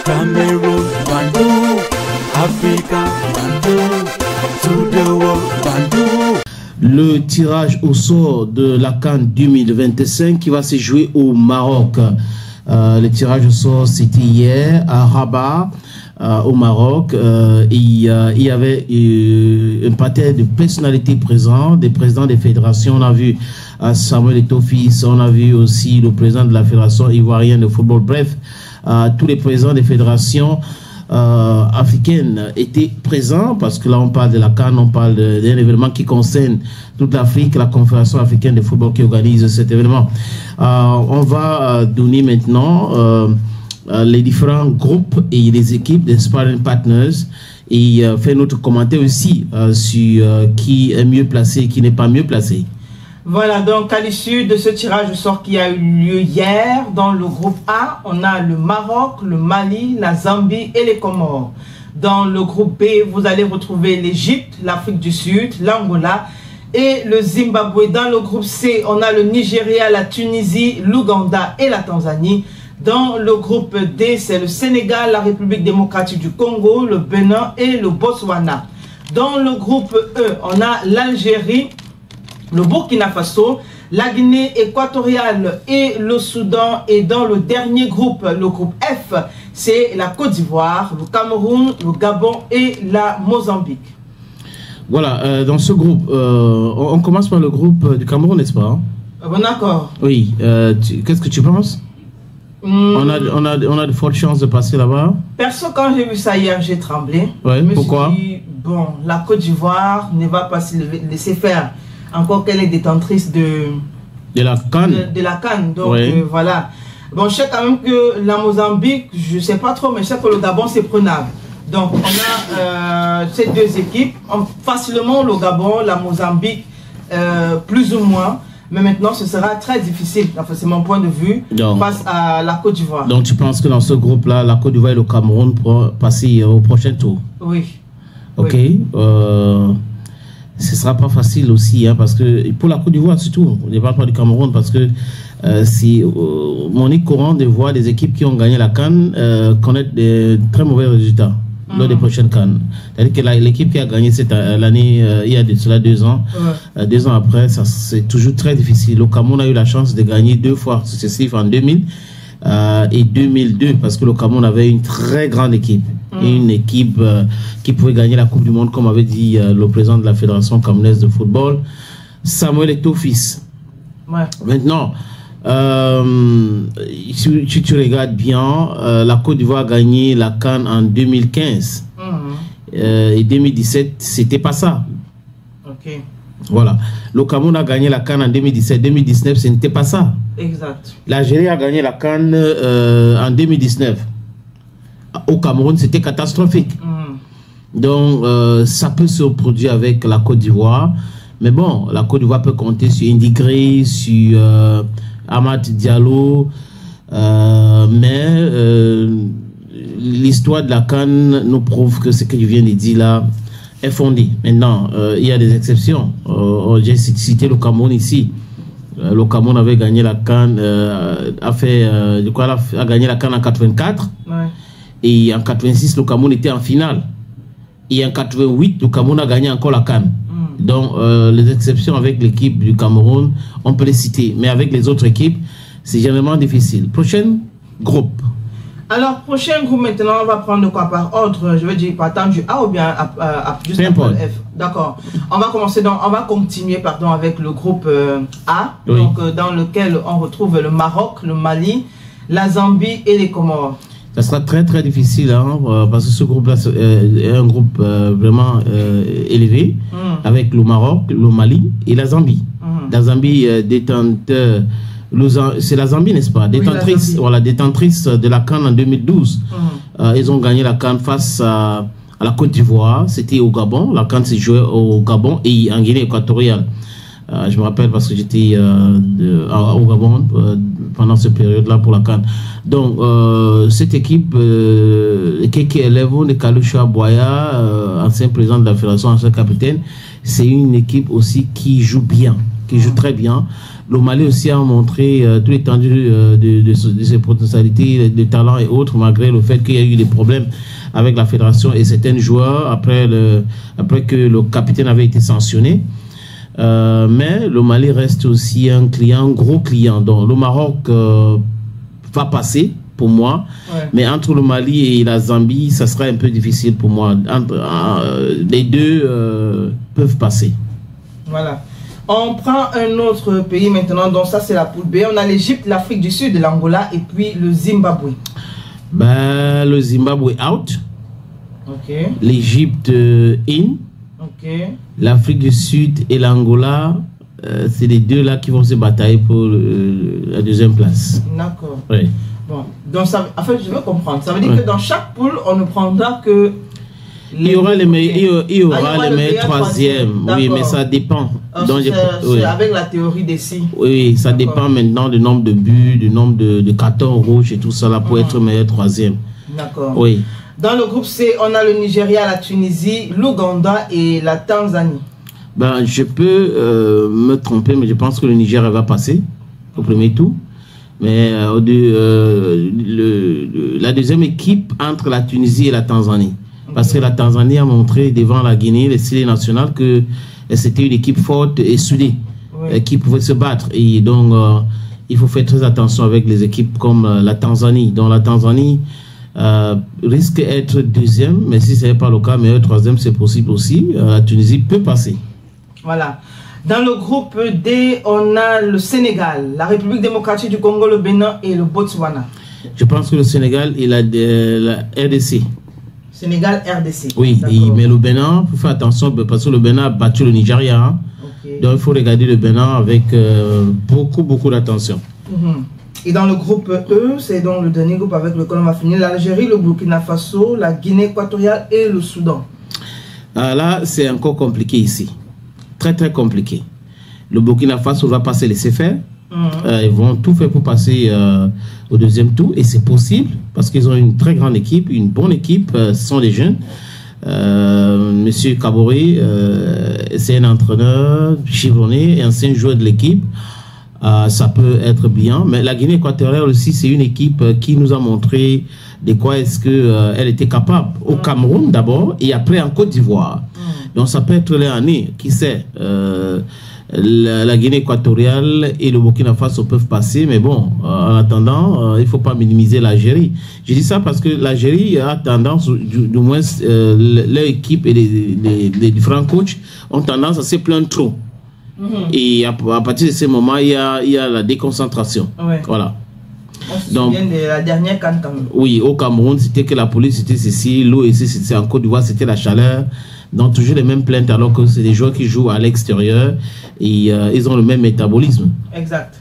Cameroon, Bandung, Africa, Bandung, to the world, Bandung. Le tirage au sort de la CAN 2025 qui va se jouer au Maroc. Le tirage au sort, c'était hier à Rabat, au Maroc. Il y avait un paquet de personnalités présentes, des présidents des fédérations. On a vu Samuel Eto'o-Fils, on a vu aussi le président de la fédération ivoirienne de football. Bref, tous les présidents des fédérations africaines étaient présents, parce que là on parle de la CAN, on parle d'un événement qui concerne toute l'Afrique, la Confédération africaine de football qui organise cet événement. On va donner maintenant les différents groupes et les équipes des sparring partners et faire notre commentaire aussi sur qui est mieux placé et qui n'est pas mieux placé. Voilà, donc à l'issue de ce tirage au sort qui a eu lieu hier, dans le groupe A, on a le Maroc, le Mali, la Zambie et les Comores. Dans le groupe B, vous allez retrouver l'Égypte, l'Afrique du Sud, l'Angola et le Zimbabwe. Dans le groupe C, on a le Nigeria, la Tunisie, l'Ouganda et la Tanzanie. Dans le groupe D, c'est le Sénégal, la République démocratique du Congo, le Bénin et le Botswana. Dans le groupe E, on a l'Algérie, le Burkina Faso, la Guinée équatoriale et le Soudan. Et dans le dernier groupe, le groupe F, c'est la Côte d'Ivoire, le Cameroun, le Gabon et la Mozambique. Voilà, dans ce groupe, on commence par le groupe du Cameroun, n'est-ce pas? Bon, d'accord. Oui, qu'est-ce que tu penses? On a de fortes chances de passer là-bas. Perso, quand j'ai vu ça hier, j'ai tremblé. Ouais, pourquoi? Je me suis dit, bon, la Côte d'Ivoire ne va pas se laisser faire. Encore qu'elle est détentrice de la CAN. De la CAN. Donc ouais. Voilà. Bon, je sais quand même que la Mozambique, je ne sais pas trop, mais je sais que le Gabon, c'est prenable. Donc on a ces deux équipes. Facilement, le Gabon, la Mozambique, plus ou moins. Mais maintenant, ce sera très difficile, enfin, c'est mon point de vue, donc, face à la Côte d'Ivoire. Donc tu penses que dans ce groupe-là, la Côte d'Ivoire et le Cameroun pourront passer au prochain tour? Oui. Ok. Oui. Ce ne sera pas facile aussi, hein, parce que pour la Côte d'Ivoire, surtout, on ne parle pas du Cameroun, parce que c'est monique courant de voir des équipes qui ont gagné la CAN connaître des très mauvais résultats lors des prochaines CAN. C'est-à-dire que l'équipe qui a gagné cette l'année, il y a de cela 2 ans, 2 ans après, c'est toujours très difficile. Le Cameroun a eu la chance de gagner 2 fois successifs en 2000 et 2002, parce que le Cameroun avait une très grande équipe. Une équipe qui pouvait gagner la Coupe du Monde, comme avait dit le président de la Fédération camerounaise de football, Samuel Eto'o-Fils. Ouais. Maintenant, si tu regardes bien, la Côte d'Ivoire a gagné la CAN en 2015. Et 2017, c'était pas ça. Ok. Voilà. Le Cameroun a gagné la CAN en 2017. 2019, ce n'était pas ça. Exact. L'Algérie a gagné la CAN en 2019. Au Cameroun, c'était catastrophique. Donc, ça peut se reproduire avec la Côte d'Ivoire. Mais bon, la Côte d'Ivoire peut compter sur Indigré, sur Amad Diallo. Mais l'histoire de la CAN nous prouve que ce que je viens de dire là est fondé. Maintenant, il y a des exceptions. J'ai cité le Cameroun ici. Le Cameroun avait gagné la CAN, a gagné la CAN en 84. Ouais. Et en 86, le Cameroun était en finale. Et en 88, le Cameroun a gagné encore la CAN. Donc, les exceptions avec l'équipe du Cameroun, on peut les citer. Mais avec les autres équipes, c'est généralement difficile. Prochain groupe. Alors, prochain groupe, maintenant, on va prendre quoi par ordre? Je veux dire, par temps du A ou bien juste après le F. D'accord. On va continuer avec le groupe A, oui. Donc, dans lequel on retrouve le Maroc, le Mali, la Zambie et les Comores. Ça sera très très difficile, hein, parce que ce groupe-là est un groupe vraiment élevé, avec le Maroc, le Mali et la Zambie. La Zambie détenteur, c'est la Zambie, n'est-ce pas? Détentrice, oui, voilà, détentrice de la CAN en 2012. Ils ont gagné la CAN face à la Côte d'Ivoire. C'était au Gabon. La CAN s'est jouée au Gabon et en Guinée équatoriale. Je me rappelle parce que j'étais au Gabon pendant cette période-là pour la CAN. Donc, cette équipe, Keke Elevo de Kalusha Boya, ancien président de la fédération, ancien capitaine, c'est une équipe aussi qui joue bien. qui joue très bien. Le Mali aussi a montré toute l'étendue de ses potentialités, de talents et autres, malgré le fait qu'il y a eu des problèmes avec la fédération et certains joueurs après que le capitaine avait été sanctionné. Mais le Mali reste aussi un gros client. Donc le Maroc va passer pour moi, mais entre le Mali et la Zambie, ça sera un peu difficile pour moi. Les deux peuvent passer. Voilà. On prend un autre pays maintenant, donc ça c'est la poule B. On a l'Égypte, l'Afrique du Sud, l'Angola et puis le Zimbabwe. Ben, le Zimbabwe out. Ok. L'Égypte in. Ok. L'Afrique du Sud et l'Angola, c'est les deux là qui vont se batailler pour la deuxième place. D'accord. Oui. Bon, donc ça, en fait, je veux comprendre. Ça veut dire que dans chaque poule, on ne prendra que... Il y aura les meilleurs troisièmes. Oui, mais ça dépend. Donc, avec la théorie des si. Oui, ça dépend maintenant du nombre de buts, du nombre de cartons rouges et tout ça là pour être meilleur troisième. D'accord. Oui. Dans le groupe C, on a le Nigeria, la Tunisie, l'Ouganda et la Tanzanie. Ben, je peux me tromper, mais je pense que le Nigeria va passer au premier tour. Mais la deuxième équipe entre la Tunisie et la Tanzanie. Parce que la Tanzanie a montré devant la Guinée, les séries nationales, que c'était une équipe forte et soudée, qui pouvait se battre. Et donc, il faut faire très attention avec les équipes comme la Tanzanie. Donc, la Tanzanie risque d'être deuxième, mais si ce n'est pas le cas, meilleur troisième, c'est possible aussi. La Tunisie peut passer. Voilà. Dans le groupe D, on a le Sénégal, la République démocratique du Congo, le Bénin et le Botswana. Je pense que le Sénégal et la RDC. Sénégal, RDC. Oui, mais le Bénin, il faut faire attention parce que le Bénin a battu le Nigeria. Hein. Okay. Donc il faut regarder le Bénin avec beaucoup d'attention. Et dans le groupe E, c'est donc le dernier groupe avec lequel on va finir, l'Algérie, le Burkina Faso, la Guinée équatoriale et le Soudan. Là, c'est encore compliqué ici. Très compliqué. Le Burkina Faso va pas se laisser faire. Ils vont tout faire pour passer au deuxième tour et c'est possible parce qu'ils ont une très grande équipe, une bonne équipe, ce sont des jeunes. Monsieur Kaboré, c'est un entraîneur chevronné, ancien joueur de l'équipe. Ça peut être bien, mais la Guinée équatoriale aussi, c'est une équipe qui nous a montré de quoi est-ce qu'elle était capable au Cameroun d'abord et après en Côte d'Ivoire. Donc ça peut être l'année, qui sait. La Guinée équatoriale et le Burkina Faso peuvent passer, mais bon, en attendant, il ne faut pas minimiser l'Algérie. Je dis ça parce que l'Algérie a tendance, du moins, leur équipe et les différents coachs ont tendance à se plaindre trop. Et à partir de ce moment, il y a la déconcentration. Voilà. On se souvient de la dernière CAN quand même. Oui, au Cameroun, c'était que la police, c'était ceci, l'eau ici, c'était en Côte d'Ivoire, c'était la chaleur. Donc toujours les mêmes plaintes alors que c'est des joueurs qui jouent à l'extérieur et ils ont le même métabolisme. Exact.